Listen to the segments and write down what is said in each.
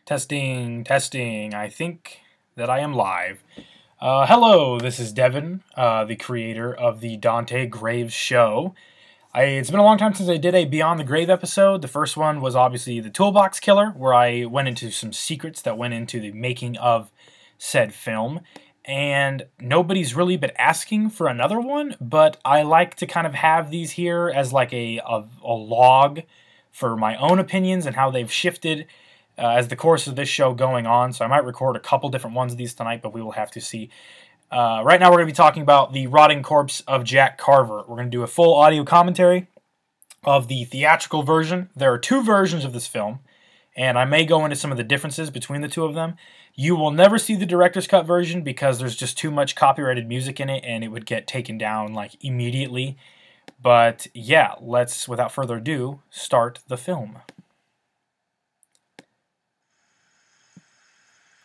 Testing, testing. I think that I am live. Hello, this is Devin, the creator of the Dante Graves Show. It's been a long time since I did a Beyond the Grave episode. The first one was obviously the Toolbox Killer, where I went into some secrets that went into the making of said film. And nobody's really been asking for another one, but I like to kind of have these here as like a log for my own opinions and how they've shifted as the course of this show going on. So I might record a couple different ones of these tonight, but we will have to see. Right now we're going to be talking about the rotting corpse of Jack Carver. We're going to do a full audio commentary of the theatrical version. There are two versions of this film, and I may go into some of the differences between the two of them. You will never see the director's cut version because there's just too much copyrighted music in it, and it would get taken down like immediately. But yeah, let's, without further ado, start the film.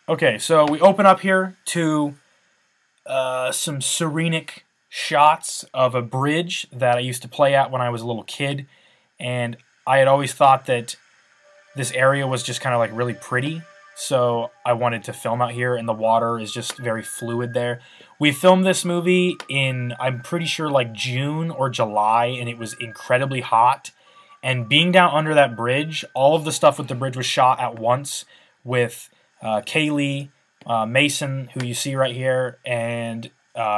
Okay, so we open up here to some serenic shots of a bridge that I used to play at when I was a little kid, and I had always thought that this area was just kind of like really pretty, so I wanted to film out here, and the water is just very fluid there. We filmed this movie in, I'm pretty sure, like June or July, and it was incredibly hot, and being down under that bridge, all of the stuff with the bridge was shot at once with Kaylee, Mason, who you see right here, and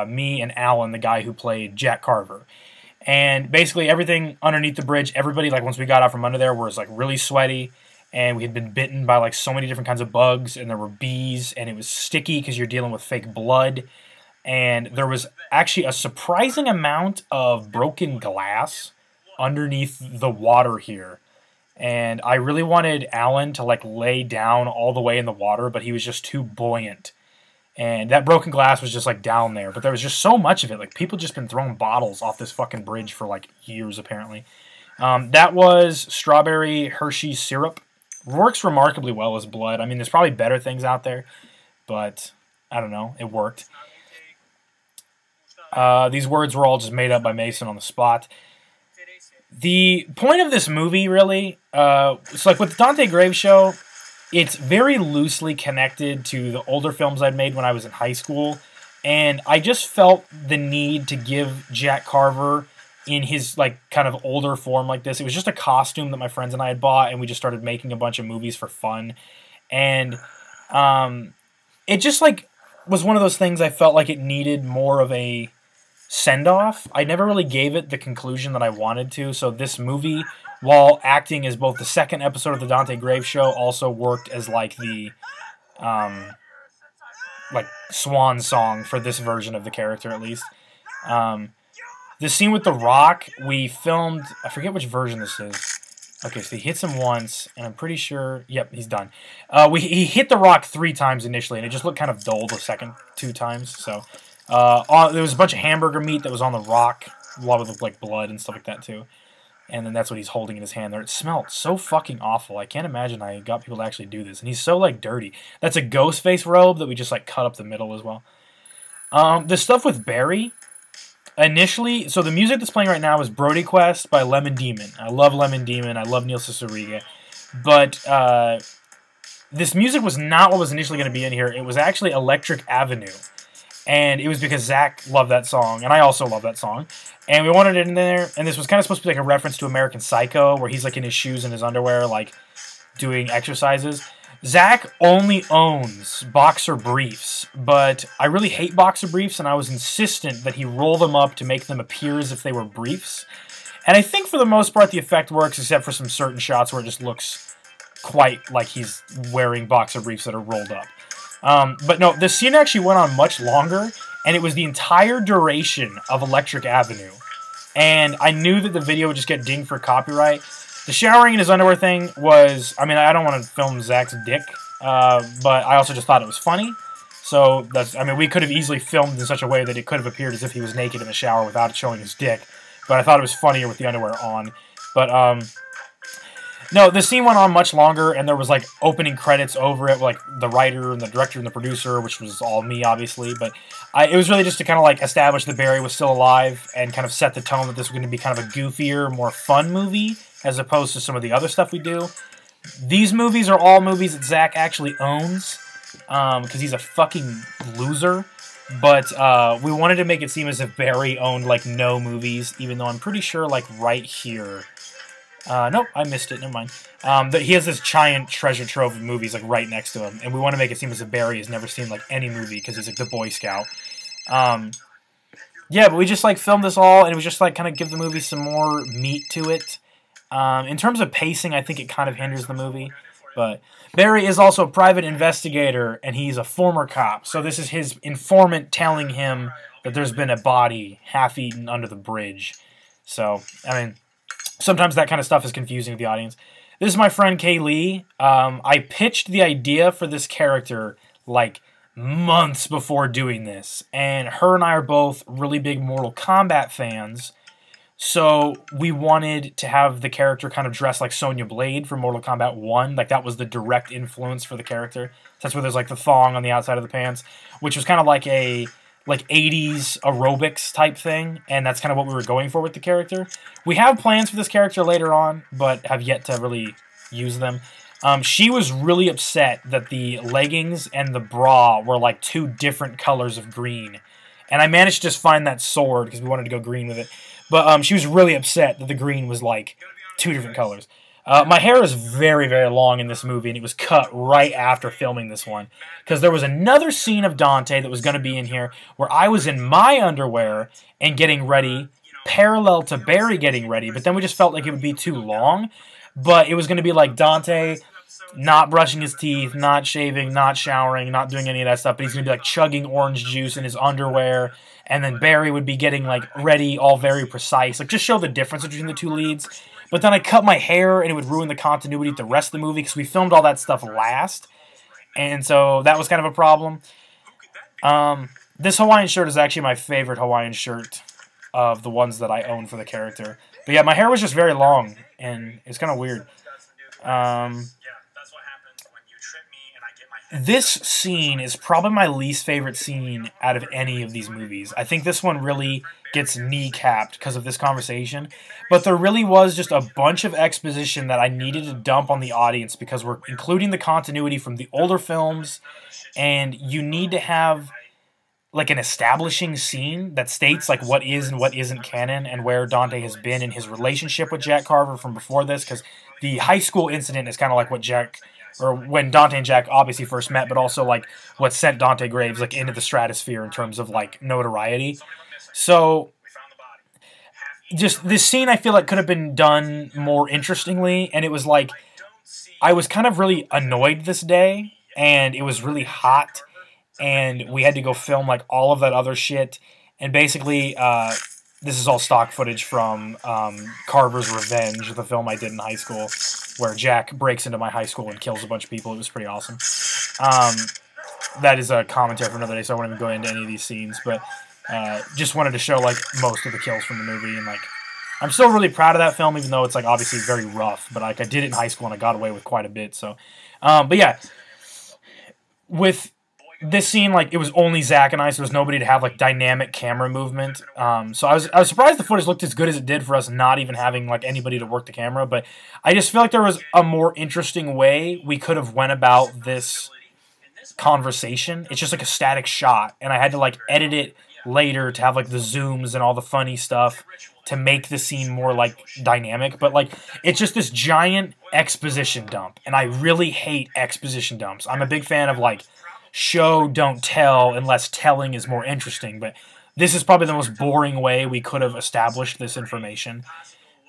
me and Alan, the guy who played Jack Carver. And basically everything underneath the bridge, everybody, like once we got out from under there, was like really sweaty, and we had been bitten by like so many different kinds of bugs, and there were bees, and it was sticky because you're dealing with fake blood, and there was actually a surprising amount of broken glass underneath the water here. And I really wanted Alan to like lay down all the way in the water, but he was just too buoyant. And that broken glass was just like down there, but there was just so much of it. Like people just been throwing bottles off this fucking bridge for like years apparently. That was strawberry Hershey's syrup. Works remarkably well as blood. I mean, there's probably better things out there, but I don't know. It worked. These words were all just made up by Mason on the spot. The point of this movie, really, it's like with the Dante Graves Show, it's very loosely connected to the older films I'd made when I was in high school, and I just felt the need to give Jack Carver in his, like, kind of older form like this. It was just a costume that my friends and I had bought, and we just started making a bunch of movies for fun, and it just, like, was one of those things I felt like it needed more of a send-off. I never really gave it the conclusion that I wanted to, so this movie, while acting as both the second episode of the Dante Graves Show, also worked as like the like swan song for this version of the character, at least. The scene with The Rock, we filmed, I forget which version this is. Okay, so he hits him once, and I'm pretty sure, yep, he's done. He hit The Rock 3 times initially, and it just looked kind of dull the second 2 times, so there was a bunch of hamburger meat that was on the rock, a lot of like blood and stuff like that too. And then that's what he's holding in his hand there. It smelled so fucking awful. I can't imagine I got people to actually do this. And he's so like dirty. That's a ghost face robe that we just like cut up the middle as well. The stuff with Barry, initially, so the music that's playing right now is Brody Quest by Lemon Demon. I love Lemon Demon. I love Neil Cicierega. But this music was not what was initially going to be in here. It was actually Electric Avenue. And it was because Zach loved that song, and I also love that song. And we wanted it in there, and this was kind of supposed to be like a reference to American Psycho, where he's like in his shoes and his underwear, like doing exercises. Zach only owns boxer briefs, but I really hate boxer briefs, and I was insistent that he roll them up to make them appear as if they were briefs. And I think for the most part the effect works, except for some certain shots where it just looks quite like he's wearing boxer briefs that are rolled up. But no, the scene actually went on much longer, and it was the entire duration of Electric Avenue. And I knew that the video would just get dinged for copyright. The showering in his underwear thing was, I mean, I don't want to film Zach's dick, but I also just thought it was funny. So, that's, I mean, we could have easily filmed in such a way that it could have appeared as if he was naked in the shower without showing his dick. But I thought it was funnier with the underwear on. But, no, the scene went on much longer, and there was, like, opening credits over it, like, the writer and the director and the producer, which was all me, obviously, but it was really just to kind of, like, establish that Barry was still alive and kind of set the tone that this was going to be kind of a goofier, more fun movie, as opposed to some of the other stuff we do. These movies are all movies that Zach actually owns, because he's a fucking loser. But we wanted to make it seem as if Barry owned, like, no movies, even though I'm pretty sure, like, right here... nope, I missed it, never mind. That he has this giant treasure trove of movies, like, right next to him, and we want to make it seem as if Barry has never seen, like, any movie, because he's, like, the Boy Scout. Yeah, but we just, like, filmed this all, and it was just, like, kind of give the movie some more meat to it. In terms of pacing, I think it kind of hinders the movie, but Barry is also a private investigator, and he's a former cop, so this is his informant telling him that there's been a body half-eaten under the bridge. So, I mean, sometimes that kind of stuff is confusing to the audience. This is my friend Kaylee. I pitched the idea for this character, like, months before doing this, and her and I are both really big Mortal Kombat fans, so we wanted to have the character kind of dress like Sonya Blade from Mortal Kombat 1, like that was the direct influence for the character. That's where there's like the thong on the outside of the pants, which was kind of like a 80s aerobics type thing, and that's kind of what we were going for with the character. We have plans for this character later on, but have yet to really use them. She was really upset that the leggings and the bra were like two different colors of green. And I managed to just find that sword because we wanted to go green with it. But she was really upset that the green was like two different colors. My hair is very, very long in this movie, and it was cut right after filming this one. Because there was another scene of Dante that was going to be in here where I was in my underwear and getting ready, parallel to Barry getting ready. But then we just felt like it would be too long. But it was going to be like Dante not brushing his teeth, not shaving, not showering, not doing any of that stuff. But he's going to be like chugging orange juice in his underwear. And then Barry would be getting like ready, all very precise. Like just show the difference between the two leads. But then I cut my hair, and it would ruin the continuity of the rest of the movie because we filmed all that stuff last. And so that was kind of a problem. This Hawaiian shirt is actually my favorite Hawaiian shirt of the ones that I own for the character. But yeah, my hair was just very long, and it's kind of weird. This scene is probably my least favorite scene out of any of these movies. I think this one really gets kneecapped because of this conversation. But there really was just a bunch of exposition that I needed to dump on the audience because we're including the continuity from the older films, and you need to have like an establishing scene that states like what is and what isn't canon and where Dante has been in his relationship with Jack Carver from before this, because the high school incident is kind of like what or when Dante and Jack obviously first met, but also like what sent Dante Graves like into the stratosphere in terms of like notoriety. So just this scene I feel like could have been done more interestingly, and it was like I was kind of really annoyed this day, and it was really hot, and we had to go film like all of that other shit, and basically this is all stock footage from Carver's Revenge, the film I did in high school, where Jack breaks into my high school and kills a bunch of people. It was pretty awesome. That is a commentary for another day, so I won't even go into any of these scenes, but just wanted to show like most of the kills from the movie, and like I'm still really proud of that film, even though it's like obviously very rough, but like I did it in high school and I got away with quite a bit. So, but yeah, with this scene, like it was only Zach and I, so there was nobody to have like dynamic camera movement. So I was surprised the footage looked as good as it did for us, not even having like anybody to work the camera. But I just feel like there was a more interesting way we could have went about this conversation. It's just like a static shot, and I had to like edit it later to have like the zooms and all the funny stuff to make the scene more like dynamic. But like it's just this giant exposition dump, and I really hate exposition dumps. I'm a big fan of like show, don't tell, unless telling is more interesting. But this is probably the most boring way we could have established this information.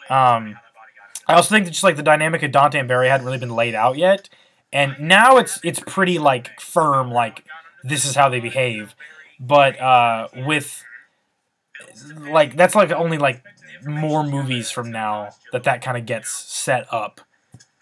I also think that just like the dynamic of Dante and Barry hadn't really been laid out yet, and now it's pretty like firm, like this is how they behave. But with like that's like only like more movies from now that kind of gets set up.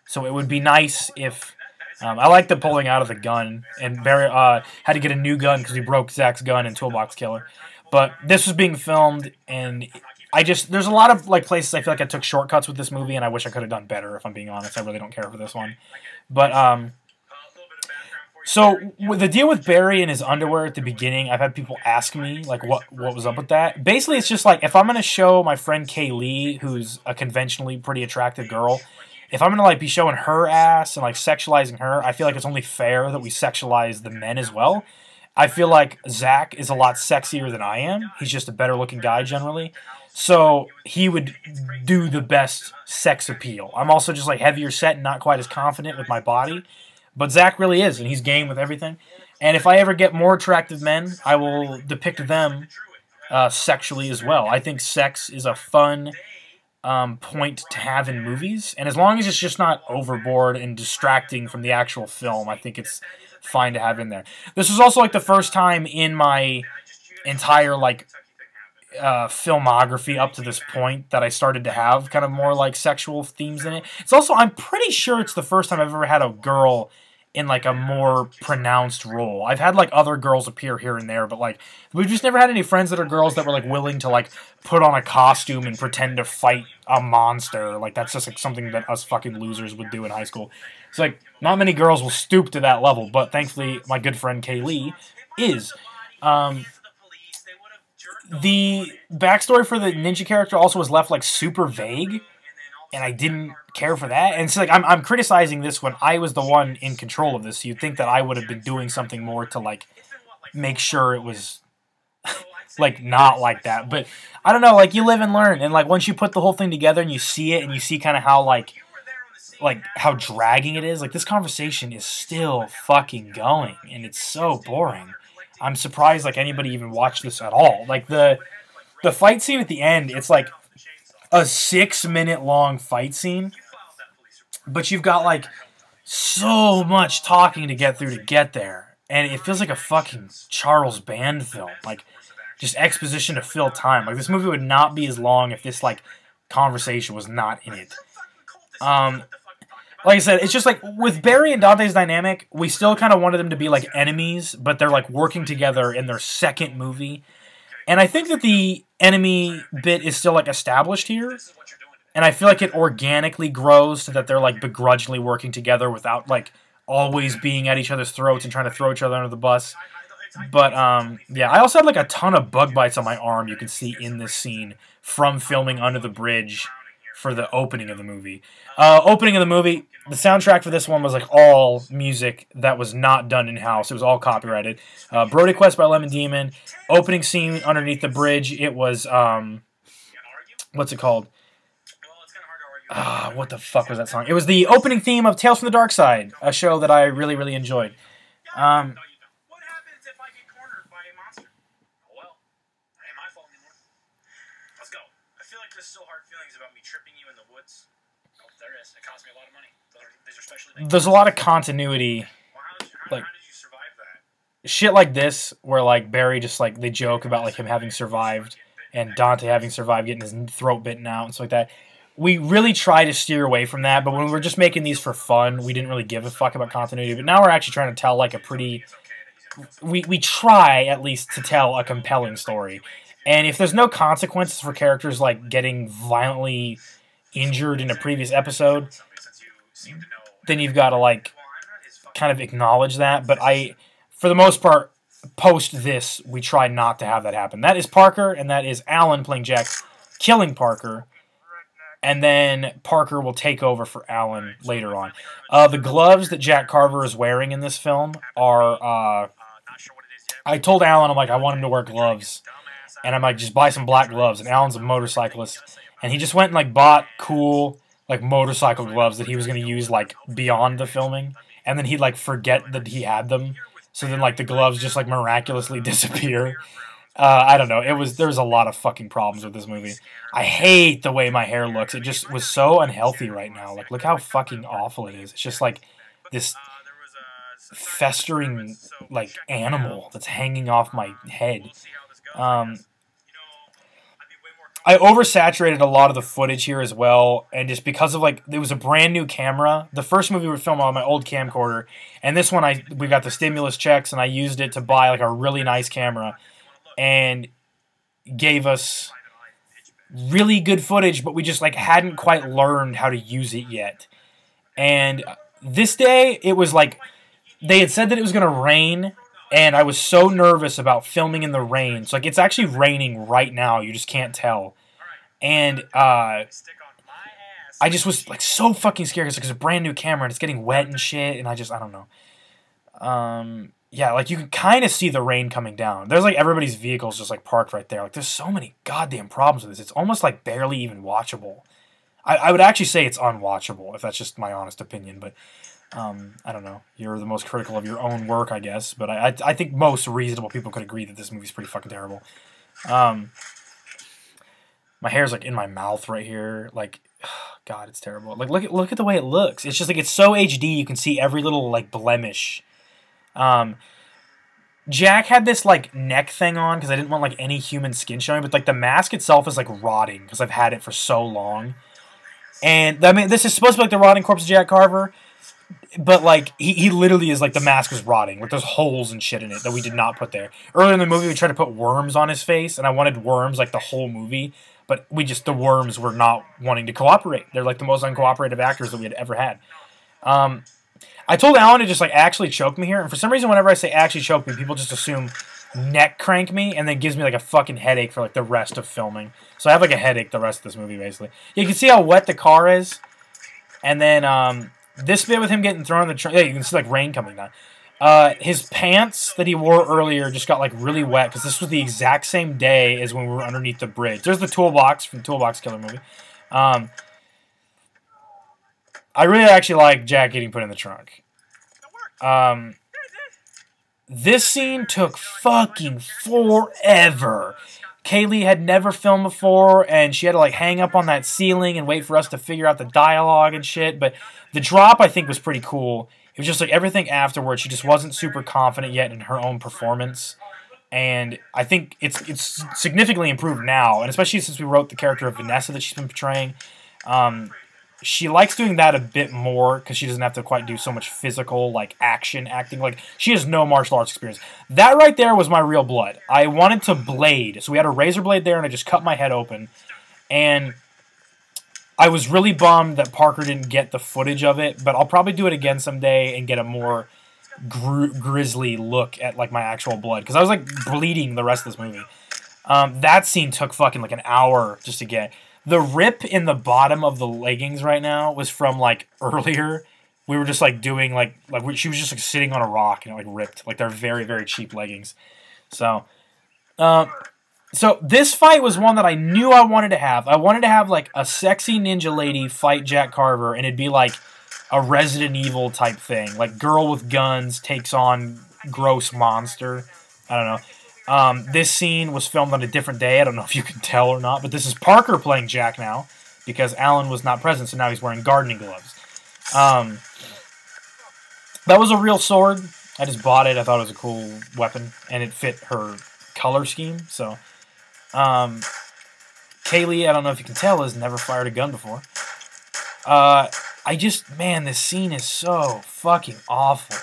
So it would be nice if I like the pulling out of the gun, and Barry had to get a new gun because we broke Zach's gun in Toolbox Killer. But this was being filmed, and there's a lot of like places I feel like I took shortcuts with this movie, and I wish I could have done better, if I'm being honest. I really don't care for this one. But so with the deal with Barry and his underwear at the beginning, I've had people ask me like what was up with that. Basically, it's just like if I'm going to show my friend Kaylee, who's a conventionally pretty attractive girl, if I'm gonna like be showing her ass and like sexualizing her, I feel like it's only fair that we sexualize the men as well. I feel like Zach is a lot sexier than I am. He's just a better looking guy generally. So he would do the best sex appeal. I'm also just like heavier set and not quite as confident with my body. But Zach really is, and he's game with everything. And if I ever get more attractive men, I will depict them sexually as well. I think sex is a fun point to have in movies. And as long as it's just not overboard and distracting from the actual film, I think it's fine to have in there. This was also like the first time in my entire like filmography up to this point that I started to have kind of more like sexual themes in it. It's also, I'm pretty sure it's the first time I've ever had a girl in like a more pronounced role. I've had like other girls appear here and there, but like we've just never had any friends that are girls that were like willing to like put on a costume and pretend to fight a monster. Like that's just like something that us fucking losers would do in high school. It's like not many girls will stoop to that level, but thankfully my good friend Kaylee is. The backstory for the ninja character also was left like super vague, and I didn't care for that. And so like I'm criticizing this when I was the one in control of this. So you'd think that I would have been doing something more to like make sure it was like not like that. But I don't know, like you live and learn, and like once you put the whole thing together and you see it and you see kind of how like how dragging it is, like this conversation is still fucking going and it's so boring. I'm surprised like anybody even watched this at all. Like the fight scene at the end, it's like a 6-minute long fight scene, but you've got like so much talking to get through to get there, and it feels like a fucking Charles Band film, like just exposition to fill time. Like this movie would not be as long if this like conversation was not in it. Like I said, it's just like with Barry and Dante's dynamic, we still kind of wanted them to be like enemies, but they're like working together in their second movie. And I think that the enemy bit is still like established here. And I feel like it organically grows so that they're like begrudgingly working together without like always being at each other's throats and trying to throw each other under the bus. But yeah, I also had like a ton of bug bites on my arm you can see in this scene from filming under the bridge for the opening of the movie. Opening of the movie, the soundtrack for this one was like all music that was not done in-house. It was all copyrighted. Brody Quest by Lemon Demon. Opening scene underneath the bridge, it was, what's it called? What the fuck was that song? It was the opening theme of Tales from the Dark Side, a show that I really, really enjoyed. There's a lot of continuity, like shit like this, where like Barry just like they joke about like him having survived and Dante having survived getting his throat bitten out and stuff like that. We really try to steer away from that, but when we were just making these for fun, we didn't really give a fuck about continuity. But now we're actually trying to tell like a pretty, we try at least to tell a compelling story. And if there's no consequences for characters like getting violently injured in a previous episode, then you've got to like kind of acknowledge that. But for the most part, post this, we try not to have that happen. That is Parker, and that is Alan playing Jack, killing Parker. And then Parker will take over for Alan later on. The gloves that Jack Carver is wearing in this film are... I told Alan, I'm like, I want him to wear gloves. And I'm like, just buy some black gloves. And Alan's a motorcyclist. And he just went and like bought cool like motorcycle gloves that he was going to use like beyond the filming. And then he'd like forget that he had them. So then like the gloves just like miraculously disappear. I don't know. There was a lot of fucking problems with this movie. I hate the way my hair looks. It just was so unhealthy right now. Like, look how fucking awful it is. It's just like this festering like animal that's hanging off my head. I oversaturated a lot of the footage here as well, and just because of like it was a brand new camera. The first movie we filmed on my old camcorder, and this one we got the stimulus checks, and I used it to buy like a really nice camera. And gave us really good footage, but we just like hadn't quite learned how to use it yet. And this day, it was like they had said that it was going to rain, and I was so nervous about filming in the rain. So like it's actually raining right now. You just can't tell. And I I just was like so fucking scared because it's a brand new camera and it's getting wet and shit, and I don't know. Yeah, like you can kind of see the rain coming down. There's like everybody's vehicles just like parked right there. Like there's so many goddamn problems with this. It's almost like barely even watchable. I would actually say it's unwatchable if that's just my honest opinion, but I don't know. You're the most critical of your own work, I guess, but I think most reasonable people could agree that this movie's pretty fucking terrible. My hair's like in my mouth right here. Like, God, it's terrible. Like, look at the way it looks. It's just like it's so HD. You can see every little like blemish. Jack had this like neck thing on because I didn't want like any human skin showing, but like the mask itself is like rotting because I've had it for so long. And I mean, this is supposed to be like the rotting corpse of Jack Carver, but like he literally is like the mask was rotting. Like there's holes and shit in it that we did not put there. Earlier in the movie, we tried to put worms on his face, and I wanted worms like the whole movie, but the worms were not wanting to cooperate. They're like the most uncooperative actors that we had ever had. I told Alan to just like actually choke me here, and for some reason, whenever I say actually choke me, people just assume neck crank me, and then gives me like a fucking headache for like the rest of filming. So I have like a headache the rest of this movie, basically. You can see how wet the car is, and then this bit with him getting thrown in the train, yeah, you can see like rain coming down. His pants that he wore earlier just got like really wet because this was the exact same day as when we were underneath the bridge. There's the toolbox from the Toolbox Killer movie. I really actually like Jack getting put in the trunk. This scene took fucking forever. Kaylee had never filmed before, and she had to like hang up on that ceiling and wait for us to figure out the dialogue and shit. But the drop, I think, was pretty cool. It was just like everything afterwards. She just wasn't super confident yet in her own performance. And I think it's significantly improved now, and especially since we wrote the character of Vanessa that she's been portraying. She likes doing that a bit more because she doesn't have to quite do so much physical, like, acting. Like, she has no martial arts experience. That right there was my real blood. I wanted to blade. So we had a razor blade there, and I just cut my head open. And I was really bummed that Parker didn't get the footage of it, but I'll probably do it again someday and get a more grisly look at, like, my actual blood. Because I was, like, bleeding the rest of this movie. That scene took fucking, like, an hour just to get. The rip in the bottom of the leggings right now was from, like, earlier. We were just, like, doing, she was just, like, sitting on a rock and it, like, ripped. Like, they're very, very cheap leggings. So this fight was one that I knew I wanted to have. I wanted to have, like, a sexy ninja lady fight Jack Carver, and it'd be, like, a Resident Evil type thing. Like, girl with guns takes on gross monster. I don't know. This scene was filmed on a different day. I don't know if you can tell or not, but this is Parker playing Jack now because Alan was not present, so now he's wearing gardening gloves. That was a real sword. I just bought it. I thought it was a cool weapon, and it fit her color scheme. So, Kaylee, I don't know if you can tell, has never fired a gun before. Man, this scene is so fucking awful.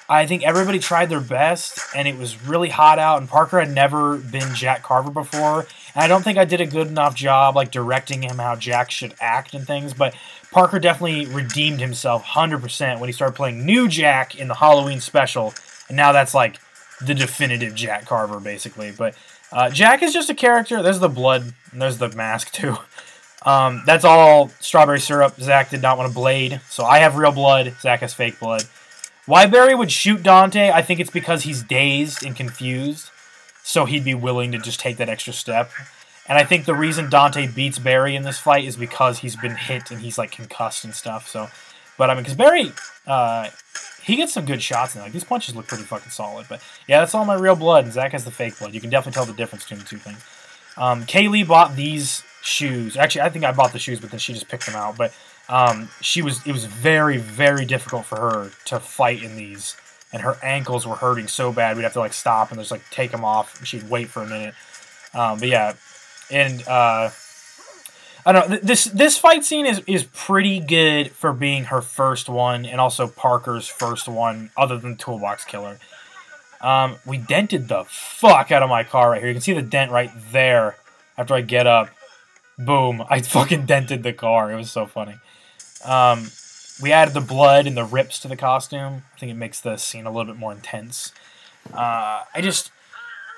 I think everybody tried their best, and it was really hot out, and Parker had never been Jack Carver before, and I don't think I did a good enough job, like, directing him how Jack should act and things, but Parker definitely redeemed himself 100% when he started playing new Jack in the Halloween special, and now that's, like, the definitive Jack Carver, basically, but Jack is just a character. There's the blood, and there's the mask, too. That's all strawberry syrup. Zach did not want to blade, so I have real blood. Zach has fake blood. Why Barry would shoot Dante, I think it's because he's dazed and confused, so he'd be willing to just take that extra step. And I think the reason Dante beats Barry in this fight is because he's been hit and he's, like, concussed and stuff. So, but, I mean, because Barry, he gets some good shots, and, like, these punches look pretty fucking solid. But, yeah, that's all my real blood, and Zach has the fake blood. You can definitely tell the difference between the two things. Kaylee bought these shoes. Actually, I think I bought the shoes, but then she just picked them out. But it was very, very difficult for her to fight in these, and her ankles were hurting so bad we'd have to like stop and just like take them off, and she'd wait for a minute. But yeah, and I don't know, this fight scene is pretty good for being her first one, and also Parker's first one other than Toolbox Killer. We dented the fuck out of my car right here. You can see the dent right there after I get up. Boom. I fucking dented the car. It was so funny. We added the blood and the rips to the costume. I think it makes the scene a little bit more intense. I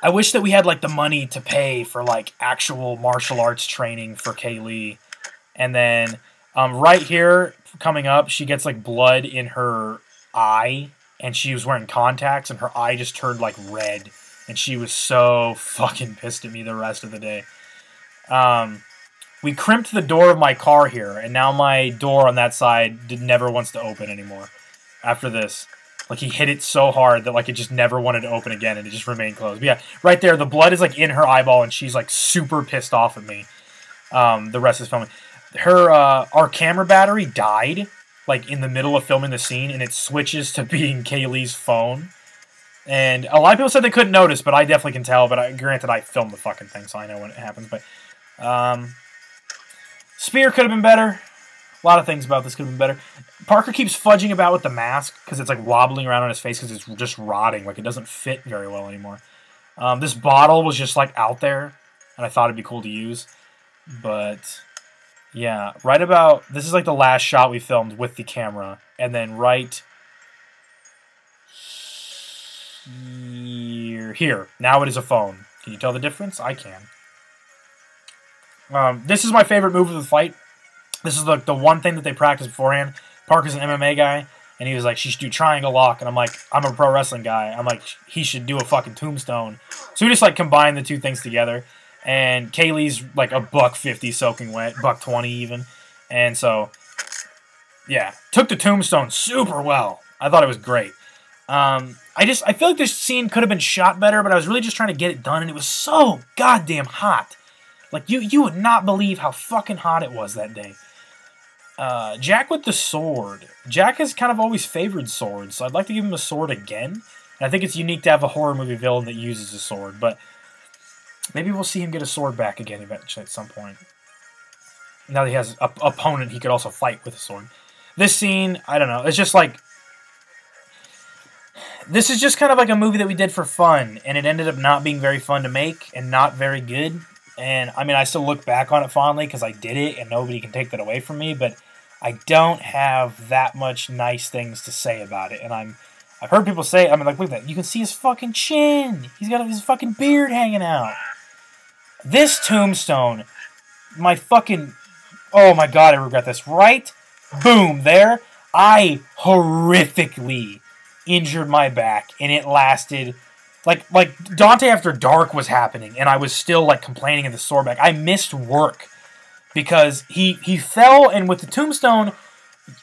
wish that we had, like, the money to pay for, like, actual martial arts training for Kaylee. And then Right here, coming up, she gets like blood in her eye, and she was wearing contacts, and her eye just turned like red, and she was so fucking pissed at me the rest of the day. We crimped the door of my car here, and now my door on that side never wants to open anymore. After this, like he hit it so hard that like it just never wanted to open again, and it just remained closed. But yeah, right there, the blood is like in her eyeball, and she's like super pissed off at me. The rest is filming. Our camera battery died like in the middle of filming the scene, and it switches to being Kaylee's phone. And a lot of people said they couldn't notice, but I definitely can tell. But granted, I filmed the fucking thing, so I know when it happens. But spear could have been better. A lot of things about this could have been better. Parker keeps fudging about with the mask because it's like wobbling around on his face because it's just rotting. Like it doesn't fit very well anymore. This bottle was just like out there, and I thought it'd be cool to use. But yeah, right about this is like the last shot we filmed with the camera, and then right here. Now it is a phone. Can you tell the difference? I can. This is my favorite move of the fight. This is the one thing that they practiced beforehand. Parker's an MMA guy, and he was like, she should do triangle lock. And I'm like, I'm a pro wrestling guy. I'm like, he should do a fucking tombstone. So we just like combined the two things together. And Kaylee's like a $150 soaking wet, $120 even. And so, yeah, took the tombstone super well. I thought it was great. I feel like this scene could have been shot better, but I was really just trying to get it done, and it was so goddamn hot. Like, you would not believe how fucking hot it was that day. Jack with the sword. Jack has kind of always favored swords, so I'd like to give him a sword again. And I think it's unique to have a horror movie villain that uses a sword, but maybe we'll see him get a sword back again eventually at some point. Now that he has an opponent he could also fight with a sword. This scene, I don't know, it's just like... This is just kind of like a movie that we did for fun, and it ended up not being very fun to make and not very good. And, I mean, I still look back on it fondly because I did it, and nobody can take that away from me, but I don't have that much nice things to say about it. And I've heard people say, I mean, like, look at that. You can see his fucking chin. He's got his fucking beard hanging out. This tombstone, my fucking... Oh, my God, I regret this. Right? Boom, there. I horrifically injured my back, and it lasted... Like Dante After Dark was happening, and I was still, like, complaining of the sore back. I missed work because he fell, and with the tombstone,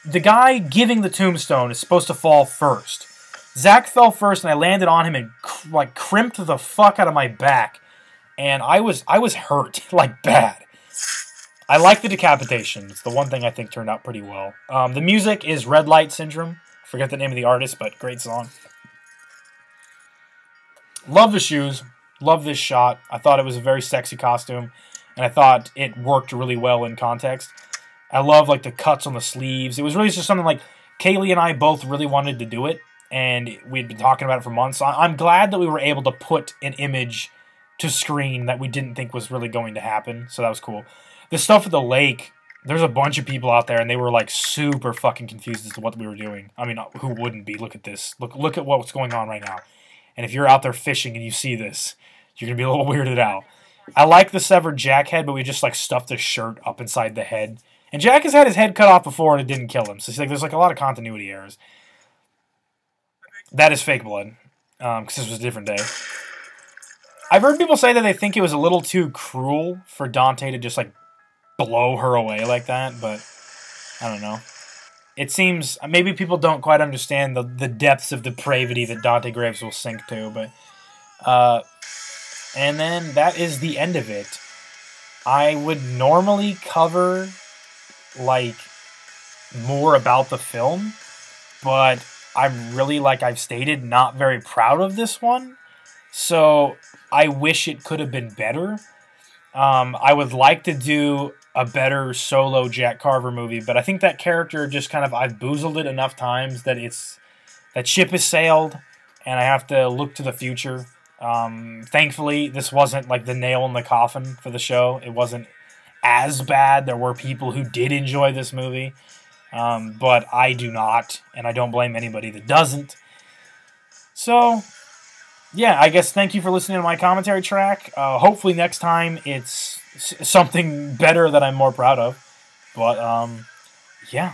the guy giving the tombstone is supposed to fall first. Zach fell first, and I landed on him and, like, crimped the fuck out of my back, and I was hurt, like, bad. I like the decapitation. It's the one thing I think turned out pretty well. The music is Red Light Syndrome. I forget the name of the artist, but great song. Love the shoes. Love this shot. I thought it was a very sexy costume, and I thought it worked really well in context. I love, like, the cuts on the sleeves. It was really just something, like, Kaylee and I both really wanted to do it, and we'd been talking about it for months. So I'm glad that we were able to put an image to screen that we didn't think was really going to happen, so that was cool. The stuff at the lake, there's a bunch of people out there, and they were, like, super fucking confused as to what we were doing. I mean, who wouldn't be? Look at this. Look at what's going on right now. And if you're out there fishing and you see this, you're going to be a little weirded out. I like the severed Jack head, but we just, like, stuffed the shirt up inside the head. And Jack has had his head cut off before, and it didn't kill him. So it's like, there's, like, a lot of continuity errors. That is fake blood, because this was a different day. I've heard people say that they think it was a little too cruel for Dante to just, like, blow her away like that, but I don't know. It seems, maybe people don't quite understand the depths of depravity that Dante Graves will sink to, but, and then that is the end of it. I would normally cover, like, more about the film, but I'm really, like I've stated, not very proud of this one, so I wish it could have been better. I would like to do a better solo Jack Carver movie, but I think that character just kind of, I've boozled it enough times that that ship has sailed, and I have to look to the future. Thankfully, this wasn't like the nail in the coffin for the show. It wasn't as bad. There were people who did enjoy this movie, but I do not, and I don't blame anybody that doesn't. So, yeah, I guess thank you for listening to my commentary track. Hopefully next time it's something better that I'm more proud of. But, yeah.